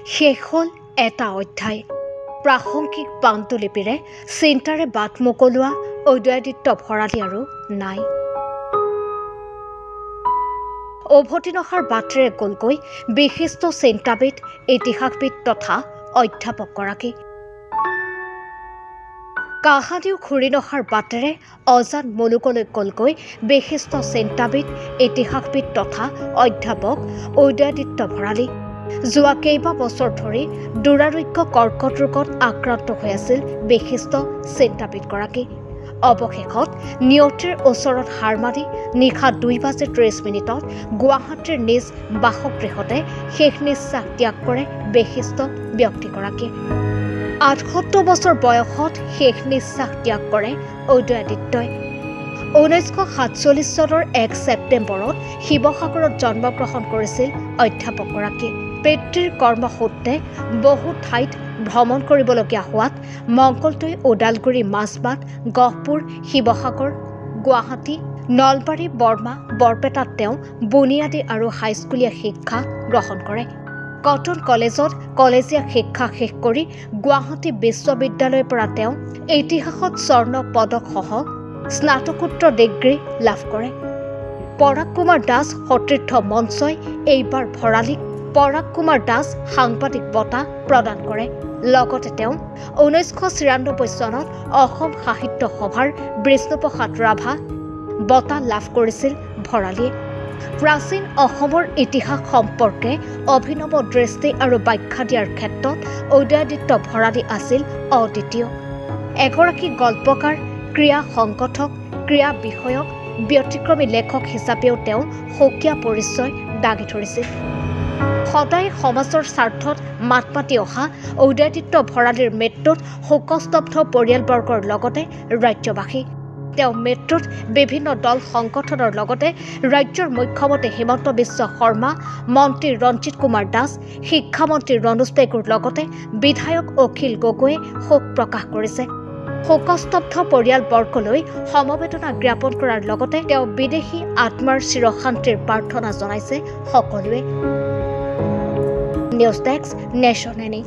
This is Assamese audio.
শেষ হ'ল এটা অধ্যায়। প্ৰাসংগিক পাণ্ডুলিপিৰে চিন্তাৰে বাট মোকলোৱা উদয়াদিত্য ভৰালী আৰু নাই। উভতি নহাৰ বাটেৰে গ'লগৈ বিশিষ্ট চিন্তাবিদ, ইতিহাসবিদ তথা অধ্যাপকগৰাকী। কাহানিও ঘূৰি নহাৰ বাটেৰে অজান মুলুকলৈ গ'লগৈ বিশিষ্ট চিন্তাবিদ, ইতিহাসবিদ তথা অধ্যাপক উদয়াদিত্য ভৰালী। যোৱা কেইবা বছৰ ধৰি দুৰাৰোগ্য কৰ্কট ৰোগত আক্ৰান্ত হৈ আছিল বিশিষ্ট চিন্তাবিদগৰাকী। অৱশেষত নিয়তিৰ ওচৰত হাৰ মাৰি নিশা 2:30 গুৱাহাটীৰ নিজ বাসগৃহতে শেষ নিশ্বাস ত্যাগ কৰে বিশিষ্ট ব্যক্তিগৰাকীয়ে। 78 বছৰ বয়সত শেষ নিশ্বাস ত্যাগ কৰে উদয়াদিত্যই। 1947 চনৰ 1 ছেপ্টেম্বৰত শিৱসাগৰত জন্মগ্ৰহণ কৰিছিল অধ্যাপকগৰাকীয়ে। পিতৃৰ কৰ্মসূত্ৰে বহু ঠাইত ভ্ৰমণ কৰিবলগীয়া হোৱাত মংগলদৈ, ওদালগুৰি, মাজবাট, গহপুৰ, শিৱসাগৰ, গুৱাহাটী, নলবাৰী, বৰ্মা, বৰপেটাত তেওঁ বুনিয়াদী আৰু হাইস্কুলীয়া শিক্ষা গ্ৰহণ কৰে। কটন কলেজত কলেজীয়া শিক্ষা শেষ কৰি গুৱাহাটী বিশ্ববিদ্যালয়ৰ পৰা তেওঁ ইতিহাসত স্বৰ্ণ পদকসহ স্নাতকোত্তৰ ডিগ্ৰী লাভ কৰে। পৰাগ কুমাৰ দাস সতীৰ্থ মঞ্চই এইবাৰ ভৰালীক পৰাগ কুমাৰ দাস সাংবাদিক বঁটা প্ৰদান কৰে। লগতে তেওঁ 1996 চনত অসম সাহিত্য সভাৰ বিষ্ণুপ্ৰসাদ ৰাভা বঁটা লাভ কৰিছিল ভৰালীয়ে। প্ৰাচীন অসমৰ ইতিহাস সম্পৰ্কে অভিনৱ দৃষ্টি আৰু ব্যাখ্যা দিয়াৰ ক্ষেত্ৰত উদয়াদিত্য ভৰালী আছিল অদ্বিতীয়। এগৰাকী গল্পকাৰ, ক্ৰীড়া সংগঠক, ক্ৰীড়া বিষয়ক, ব্যতিক্ৰমী লেখক হিচাপেও তেওঁ সুকীয়া পৰিচয় দাঙি ধৰিছিল। সদায় সমাজৰ স্বাৰ্থত মাত মাতি অহা উদয়াদিত্য ভৰালীৰ মৃত্যুত শোকস্তব্ধ পৰিয়ালবৰ্গৰ লগতে ৰাজ্যবাসী। তেওঁ মৃত্যুত বিভিন্ন দল সংগঠনৰ লগতে ৰাজ্যৰ মুখ্যমন্ত্ৰী হিমন্ত বিশ্ব শৰ্মা, মন্ত্ৰী ৰঞ্জিত কুমাৰ দাস, শিক্ষামন্ত্ৰী ৰণোজ পেগুৰ লগতে বিধায়ক অখিল গগৈয়ে শোক প্ৰকাশ কৰিছে। শোকস্তব্ধ পৰিয়ালবৰ্গলৈ সমবেদনা জ্ঞাপন কৰাৰ লগতে তেওঁ বিদেশী আত্মাৰ চিৰশান্তিৰ প্ৰাৰ্থনা জনাইছে সকলোৱে। News desk, nation any.